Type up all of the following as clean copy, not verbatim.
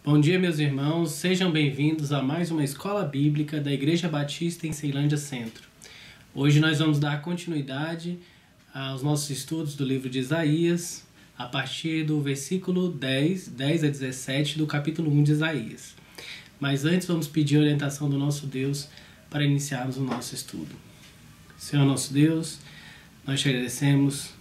Bom dia, meus irmãos, sejam bem-vindos a mais uma escola bíblica da Igreja Batista em Ceilândia Centro. Hoje nós vamos dar continuidade aos nossos estudos do livro de Isaías, a partir do versículo 10 a 17 do capítulo 1 de Isaías. Mas antes vamos pedir a orientação do nosso Deus para iniciarmos o nosso estudo. Senhor nosso Deus, nós te agradecemos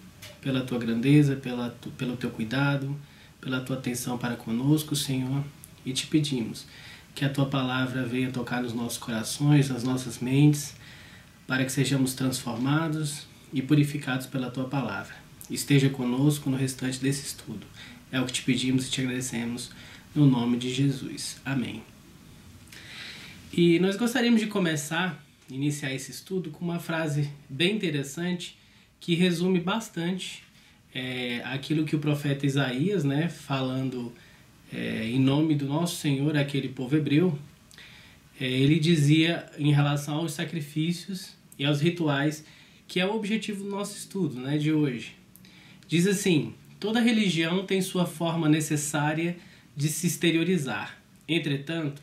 pela tua grandeza, pelo teu cuidado, pela tua atenção para conosco, Senhor, e te pedimos que a tua palavra venha tocar nos nossos corações, nas nossas mentes, para que sejamos transformados e purificados pela tua palavra. Esteja conosco no restante desse estudo. É o que te pedimos e te agradecemos no nome de Jesus. Amém. E nós gostaríamos de iniciar esse estudo com uma frase bem interessante que resume bastante aquilo que o profeta Isaías, falando em nome do nosso Senhor, aquele povo hebreu, ele dizia em relação aos sacrifícios e aos rituais, que é o objetivo do nosso estudo de hoje. Diz assim: toda religião tem sua forma necessária de se exteriorizar. Entretanto,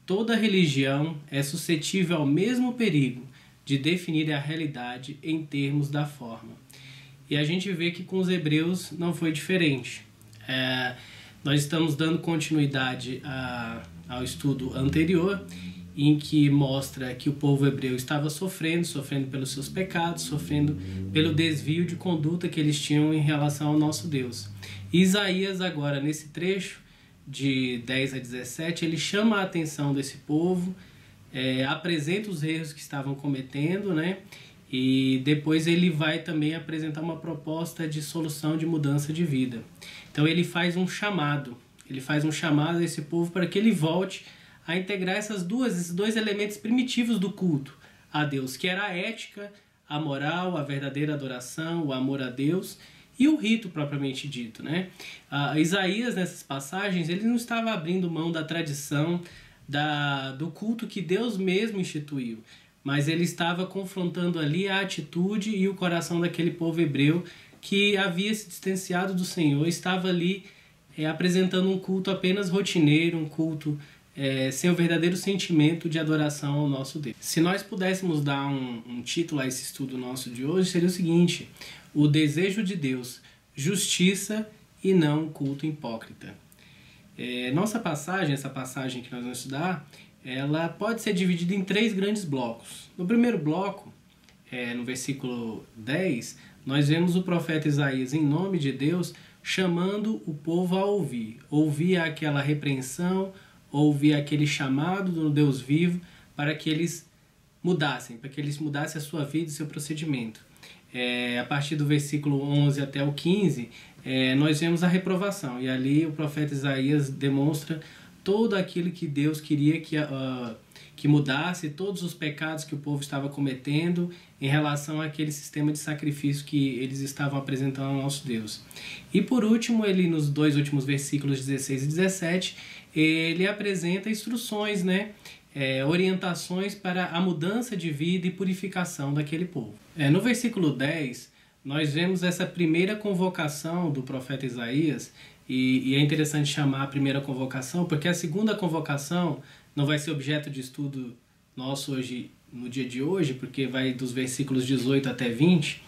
toda religião é suscetível ao mesmo perigo de definir a realidade em termos da forma. E a gente vê que com os hebreus não foi diferente. Nós estamos dando continuidade ao estudo anterior, em que mostra que o povo hebreu estava sofrendo pelos seus pecados, sofrendo pelo desvio de conduta que eles tinham em relação ao nosso Deus. E Isaías agora, nesse trecho de 10 a 17, ele chama a atenção desse povo, apresenta os erros que estavam cometendo, e depois ele vai também apresentar uma proposta de solução, de mudança de vida. Então ele faz um chamado a esse povo para que ele volte a integrar esses dois elementos primitivos do culto a Deus, que era a ética, a moral, a verdadeira adoração, o amor a Deus e o rito propriamente dito. Isaías, nessas passagens, ele não estava abrindo mão da tradição do culto que Deus mesmo instituiu, mas ele estava confrontando ali a atitude e o coração daquele povo hebreu que havia se distanciado do Senhor, estava ali apresentando um culto apenas rotineiro, um culto sem o verdadeiro sentimento de adoração ao nosso Deus. Se nós pudéssemos dar um título a esse estudo nosso de hoje, seria o seguinte: o desejo de Deus, justiça e não culto hipócrita. Essa passagem que nós vamos estudar, ela pode ser dividida em 3 grandes blocos. No primeiro bloco, no versículo 10, nós vemos o profeta Isaías, em nome de Deus, chamando o povo a ouvir aquela repreensão, ouvir aquele chamado do Deus vivo para que eles mudassem a sua vida e seu procedimento. A partir do versículo 11 até o 15, nós vemos a reprovação, e ali o profeta Isaías demonstra todo aquilo que Deus queria que mudasse, todos os pecados que o povo estava cometendo em relação àquele sistema de sacrifício que eles estavam apresentando ao nosso Deus. E por último, ele nos 2 últimos versículos 16 e 17, ele apresenta instruções, orientações para a mudança de vida e purificação daquele povo. No versículo 10, nós vemos essa primeira convocação do profeta Isaías, e é interessante chamar a primeira convocação, porque a segunda convocação não vai ser objeto de estudo nosso hoje, no dia de hoje, porque vai dos versículos 18 até 20,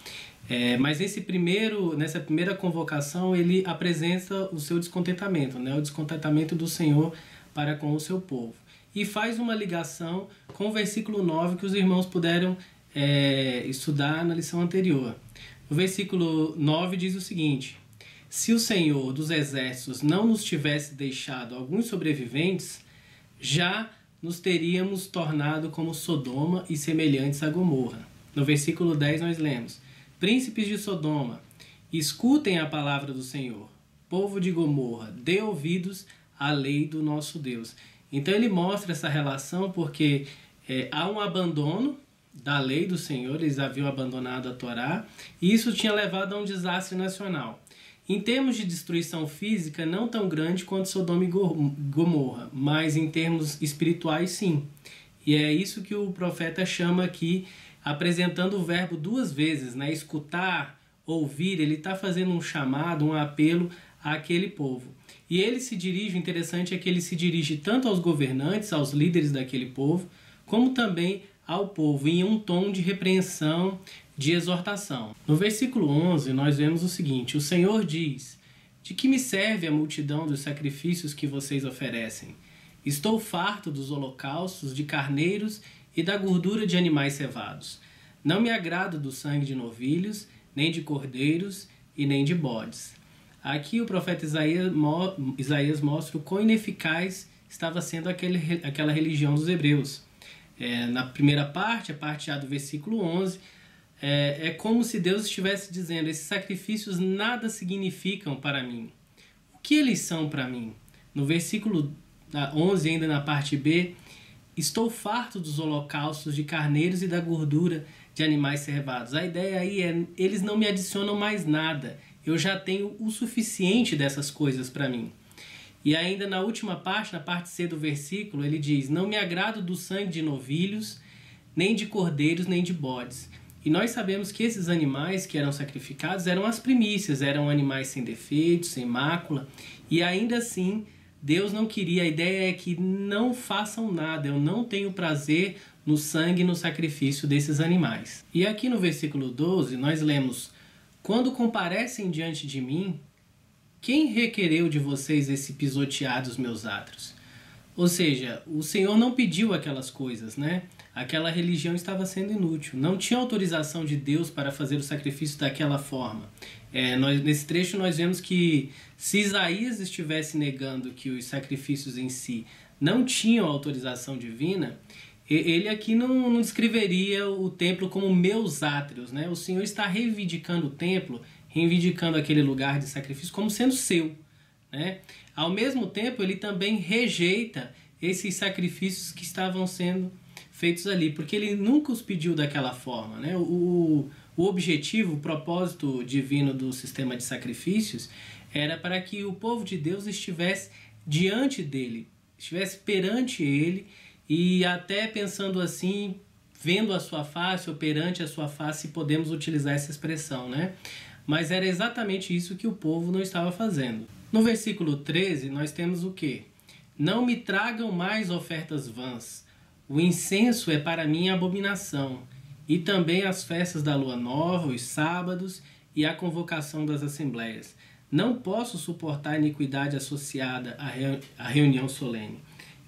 mas nessa primeira convocação ele apresenta o seu descontentamento, o descontentamento do Senhor para com o seu povo. E faz uma ligação com o versículo 9 que os irmãos puderam estudar na lição anterior. O versículo 9 diz o seguinte: se o Senhor dos Exércitos não nos tivesse deixado alguns sobreviventes, já nos teríamos tornado como Sodoma e semelhantes a Gomorra. No versículo 10 nós lemos: príncipes de Sodoma, escutem a palavra do Senhor. Povo de Gomorra, dê ouvidos à lei do nosso Deus. Então ele mostra essa relação porque há um abandono da lei do Senhor, eles haviam abandonado a Torá, e isso tinha levado a um desastre nacional. Em termos de destruição física, não tão grande quanto Sodoma e Gomorra, mas em termos espirituais, sim. E é isso que o profeta chama aqui, apresentando o verbo 2 vezes, escutar, ouvir. Ele está fazendo um chamado, um apelo àquele povo. E ele se dirige, o interessante é que ele se dirige tanto aos governantes, aos líderes daquele povo, como também ao povo, em um tom de repreensão, de exortação. No versículo 11, nós vemos o seguinte: o Senhor diz: de que me serve a multidão dos sacrifícios que vocês oferecem? Estou farto dos holocaustos de carneiros e da gordura de animais cevados. Não me agrado do sangue de novilhos, nem de cordeiros e nem de bodes. Aqui o profeta Isaías mostra o quão ineficaz estava sendo aquela religião dos hebreus. Na primeira parte, a parte A do versículo 11, é como se Deus estivesse dizendo: esses sacrifícios nada significam para mim. O que eles são para mim? No versículo 11, ainda na parte B, estou farto dos holocaustos de carneiros e da gordura de animais cevados. A ideia aí é: eles não me adicionam mais nada. Eu já tenho o suficiente dessas coisas para mim. E ainda na última parte, na parte C do versículo, ele diz: não me agrado do sangue de novilhos, nem de cordeiros, nem de bodes. E nós sabemos que esses animais que eram sacrificados eram as primícias, eram animais sem defeitos, sem mácula. E ainda assim, Deus não queria. A ideia é que não façam nada. Eu não tenho prazer no sangue e no sacrifício desses animais. E aqui no versículo 12, nós lemos: quando comparecem diante de mim, quem requereu de vocês esse pisotear dos meus átrios? Ou seja, o Senhor não pediu aquelas coisas, né? Aquela religião estava sendo inútil. Não tinha autorização de Deus para fazer o sacrifício daquela forma. Nesse trecho nós vemos que se Isaías estivesse negando que os sacrifícios em si não tinham autorização divina, ele aqui não descreveria o templo como meus átrios, né? O Senhor está reivindicando o templo, reivindicando aquele lugar de sacrifício como sendo seu, né? Ao mesmo tempo, ele também rejeita esses sacrifícios que estavam sendo feitos ali, porque ele nunca os pediu daquela forma, né? O objetivo, o propósito divino do sistema de sacrifícios era para que o povo de Deus estivesse diante dele, estivesse perante ele, e até pensando assim, vendo a sua face ou perante a sua face, podemos utilizar essa expressão, né? Mas era exatamente isso que o povo não estava fazendo. No versículo 13, nós temos o quê? Não me tragam mais ofertas vãs. O incenso é para mim abominação, e também as festas da lua nova, os sábados e a convocação das assembleias. Não posso suportar a iniquidade associada à reunião solene.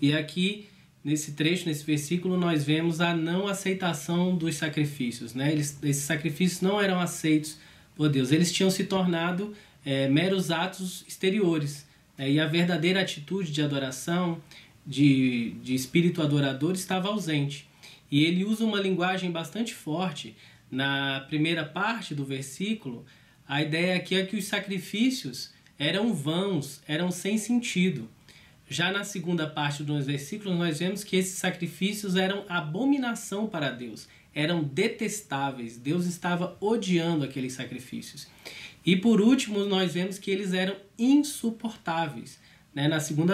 E aqui, nesse trecho, nesse versículo, nós vemos a não aceitação dos sacrifícios, né? Esses sacrifícios não eram aceitos por Deus. Eles tinham se tornado meros atos exteriores. E a verdadeira atitude de adoração, de espírito adorador, estava ausente. E ele usa uma linguagem bastante forte. Na primeira parte do versículo, a ideia aqui é que os sacrifícios eram vãos, eram sem sentido. Já na segunda parte dos versículos, nós vemos que esses sacrifícios eram abominação para Deus, eram detestáveis. Deus estava odiando aqueles sacrifícios. E por último, nós vemos que eles eram insuportáveis.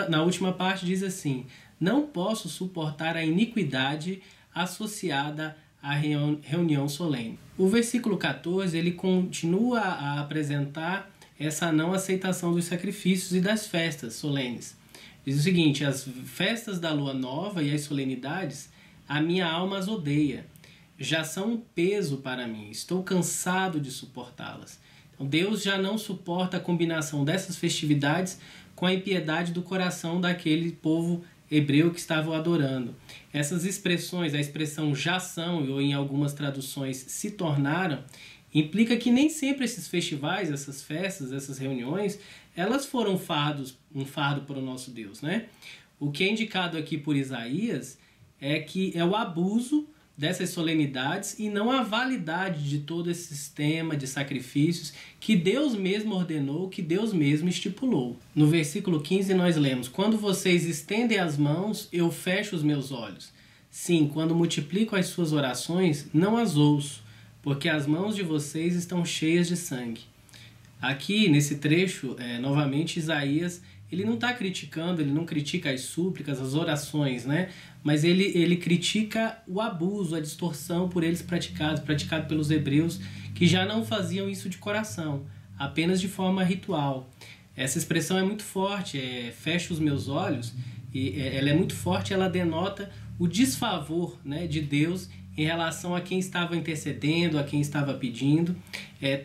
Na última parte diz assim: não posso suportar a iniquidade associada à reunião solene. O versículo 14, ele continua a apresentar essa não aceitação dos sacrifícios e das festas solenes. Diz o seguinte: as festas da lua nova e as solenidades, a minha alma as odeia. Já são um peso para mim, estou cansado de suportá-las. Então Deus já não suporta a combinação dessas festividades com a impiedade do coração daquele povo hebreu que estavam adorando. Essas expressões, a expressão já são, ou em algumas traduções se tornaram, implica que nem sempre esses festivais, essas festas, essas reuniões, elas foram um fardo para o nosso Deus, né? O que é indicado aqui por Isaías é que é o abuso dessas solenidades e não a validade de todo esse sistema de sacrifícios que Deus mesmo ordenou, que Deus mesmo estipulou. No versículo 15 nós lemos: quando vocês estendem as mãos, eu fecho os meus olhos. Sim, quando multiplico as suas orações, não as ouço, porque as mãos de vocês estão cheias de sangue. Aqui, nesse trecho, novamente, Isaías, ele não está criticando, ele não critica as súplicas, as orações, né? Mas ele critica o abuso, a distorção por eles praticado pelos hebreus, que já não faziam isso de coração, apenas de forma ritual. Essa expressão é muito forte, fecha os meus olhos, e ela é muito forte, ela denota o desfavor, né, de Deus em relação a quem estava intercedendo, a quem estava pedindo.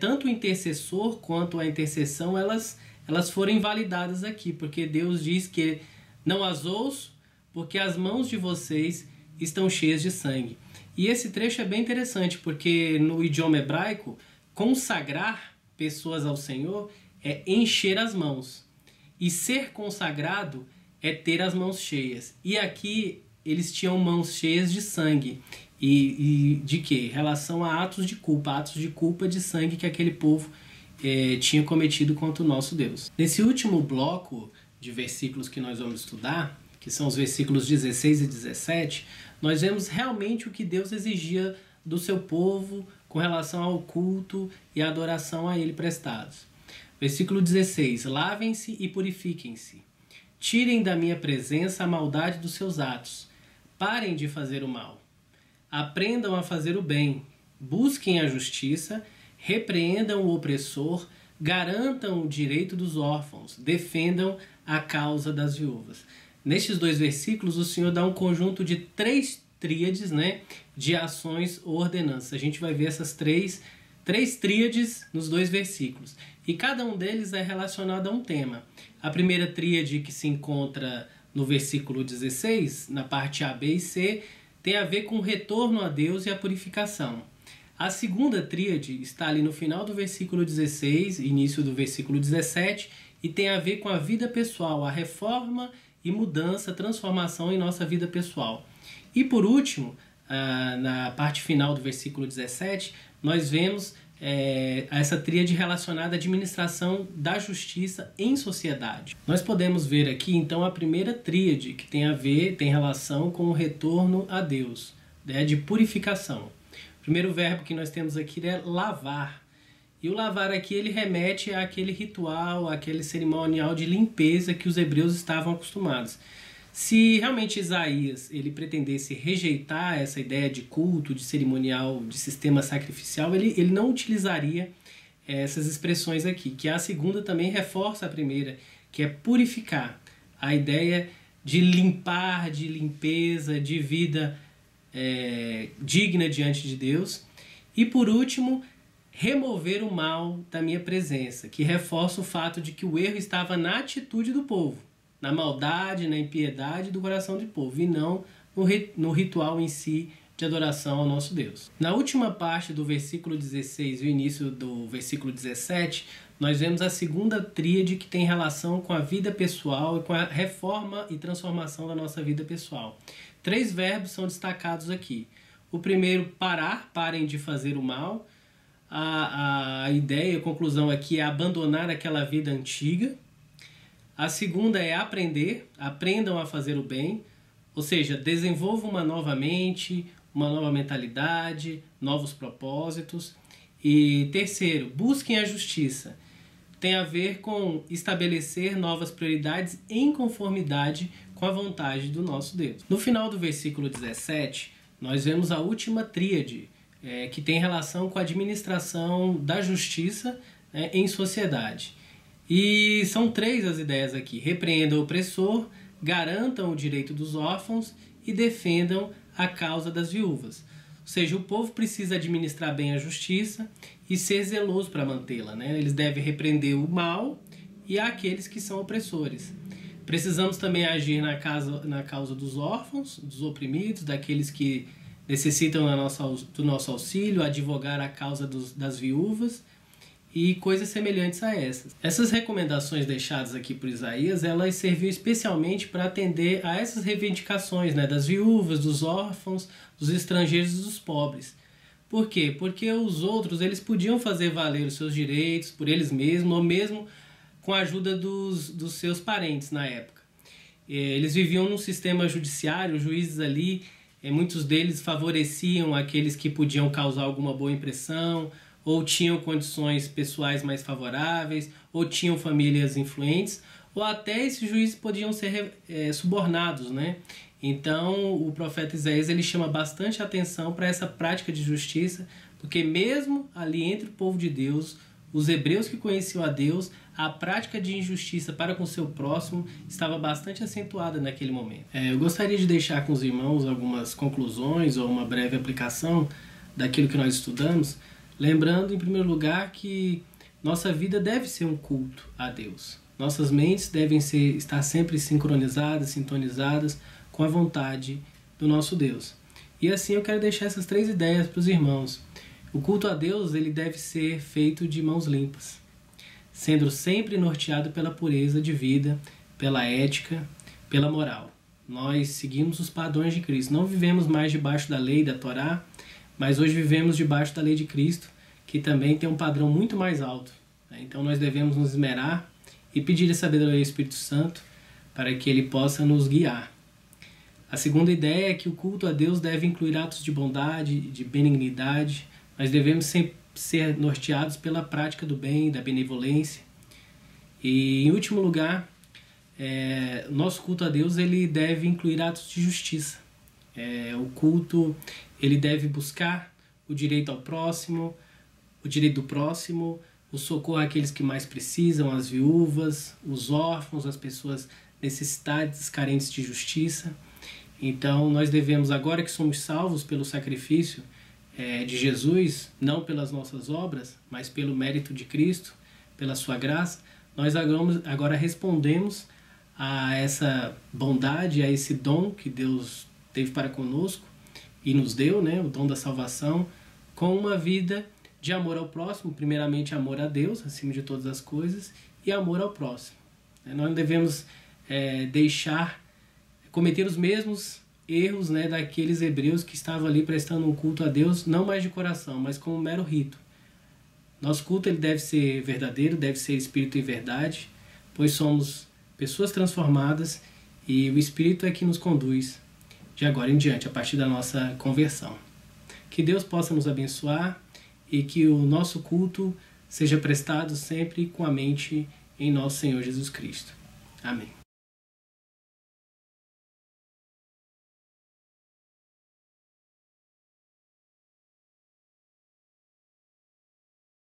Tanto o intercessor quanto a intercessão, elas foram invalidadas aqui, porque Deus diz que não as ouço, porque as mãos de vocês estão cheias de sangue. E esse trecho é bem interessante, porque no idioma hebraico, consagrar pessoas ao Senhor é encher as mãos. E ser consagrado é ter as mãos cheias. E aqui eles tinham mãos cheias de sangue. E de quê? Em relação a atos de culpa de sangue que aquele povo tinha cometido contra o nosso Deus. Nesse último bloco de versículos que nós vamos estudar, que são os versículos 16 e 17, nós vemos realmente o que Deus exigia do seu povo com relação ao culto e à adoração a Ele prestados. Versículo 16: lavem-se e purifiquem-se. Tirem da minha presença a maldade dos seus atos. Parem de fazer o mal. Aprendam a fazer o bem. Busquem a justiça. Repreendam o opressor. Garantam o direito dos órfãos. Defendam a causa das viúvas. Nestes dois versículos, o Senhor dá um conjunto de 3 tríades, né, de ações ou ordenanças. A gente vai ver essas três tríades nos 2 versículos. E cada um deles é relacionado a um tema. A primeira tríade, que se encontra no versículo 16, na parte A, B e C, tem a ver com o retorno a Deus e a purificação. A segunda tríade está ali no final do versículo 16, início do versículo 17, e tem a ver com a vida pessoal, a reforma e mudança, transformação em nossa vida pessoal. E por último, na parte final do versículo 17, nós vemos essa tríade relacionada à administração da justiça em sociedade. Nós podemos ver aqui então a primeira tríade, que tem relação com o retorno a Deus, né, de purificação. O primeiro verbo que nós temos aqui é lavar. E o lavar aqui ele remete àquele ritual, àquele cerimonial de limpeza que os hebreus estavam acostumados. Se realmente Isaías ele pretendesse rejeitar essa ideia de culto, de cerimonial, de sistema sacrificial, ele não utilizaria essas expressões aqui, que a segunda também reforça a primeira, que é purificar. A ideia de limpar, de limpeza, de vida digna diante de Deus. E por último, remover o mal da minha presença, que reforça o fato de que o erro estava na atitude do povo, na maldade, na impiedade do coração do povo, e não no ritual em si de adoração ao nosso Deus. Na última parte do versículo 16 e o início do versículo 17, nós vemos a segunda tríade que tem relação com a vida pessoal e com a reforma e transformação da nossa vida pessoal. 3 verbos são destacados aqui. O primeiro, parar, parem de fazer o mal. A ideia, a conclusão aqui é abandonar aquela vida antiga. A segunda é aprender, aprendam a fazer o bem, ou seja, desenvolvam uma nova mente, uma nova mentalidade, novos propósitos. E terceiro, busquem a justiça. Tem a ver com estabelecer novas prioridades em conformidade com a vontade do nosso Deus. No final do versículo 17, nós vemos a última tríade, que tem relação com a administração da justiça em sociedade. E são 3 as ideias aqui: repreendam o opressor, garantam o direito dos órfãos e defendam a causa das viúvas. Ou seja, o povo precisa administrar bem a justiça e ser zeloso para mantê-la, né? Eles devem repreender o mal e aqueles que são opressores. Precisamos também agir na causa dos órfãos, dos oprimidos, daqueles que necessitam do nosso auxílio, advogar a causa das viúvas e coisas semelhantes a essas. Essas recomendações deixadas aqui por Isaías, elas serviam especialmente para atender a essas reivindicações, né, das viúvas, dos órfãos, dos estrangeiros e dos pobres. Por quê? Porque os outros eles podiam fazer valer os seus direitos por eles mesmos, ou mesmo com a ajuda dos seus parentes na época. Eles viviam num sistema judiciário, os juízes ali, muitos deles favoreciam aqueles que podiam causar alguma boa impressão, ou tinham condições pessoais mais favoráveis, ou tinham famílias influentes, ou até esses juízes podiam ser subornados, né? Então o profeta Isaías ele chama bastante atenção para essa prática de justiça, porque mesmo ali entre o povo de Deus, os hebreus que conheciam a Deus, a prática de injustiça para com seu próximo estava bastante acentuada naquele momento. Eu gostaria de deixar com os irmãos algumas conclusões ou uma breve aplicação daquilo que nós estudamos, lembrando, em primeiro lugar, que nossa vida deve ser um culto a Deus. Nossas mentes devem estar sempre sincronizadas, sintonizadas com a vontade do nosso Deus. E assim eu quero deixar essas 3 ideias para os irmãos. O culto a Deus ele deve ser feito de mãos limpas, sendo sempre norteado pela pureza de vida, pela ética, pela moral. Nós seguimos os padrões de Cristo. Não vivemos mais debaixo da lei da Torá, mas hoje vivemos debaixo da lei de Cristo, que também tem um padrão muito mais alto. Então nós devemos nos esmerar e pedir a sabedoria ao Espírito Santo para que ele possa nos guiar. A segunda ideia é que o culto a Deus deve incluir atos de bondade, de benignidade. Nós devemos sempre ser norteados pela prática do bem, da benevolência. E, em último lugar, nosso culto a Deus ele deve incluir atos de justiça. O culto ele deve buscar o direito ao próximo, o direito do próximo, o socorro àqueles que mais precisam, as viúvas, os órfãos, as pessoas necessitadas, carentes de justiça. Então, nós devemos, agora que somos salvos pelo sacrifício de Jesus, não pelas nossas obras, mas pelo mérito de Cristo, pela sua graça, nós agora respondemos a essa bondade, a esse dom que Deus teve para conosco e nos deu, o dom da salvação, com uma vida de amor ao próximo, primeiramente amor a Deus, acima de todas as coisas, e amor ao próximo. Nós não devemos cometer os mesmos erros daqueles hebreus que estavam ali prestando um culto a Deus, não mais de coração, mas como um mero rito. Nosso culto ele deve ser verdadeiro, deve ser espírito e verdade, pois somos pessoas transformadas e o Espírito é que nos conduz de agora em diante, a partir da nossa conversão. Que Deus possa nos abençoar e que o nosso culto seja prestado sempre com a mente em nosso Senhor Jesus Cristo. Amém.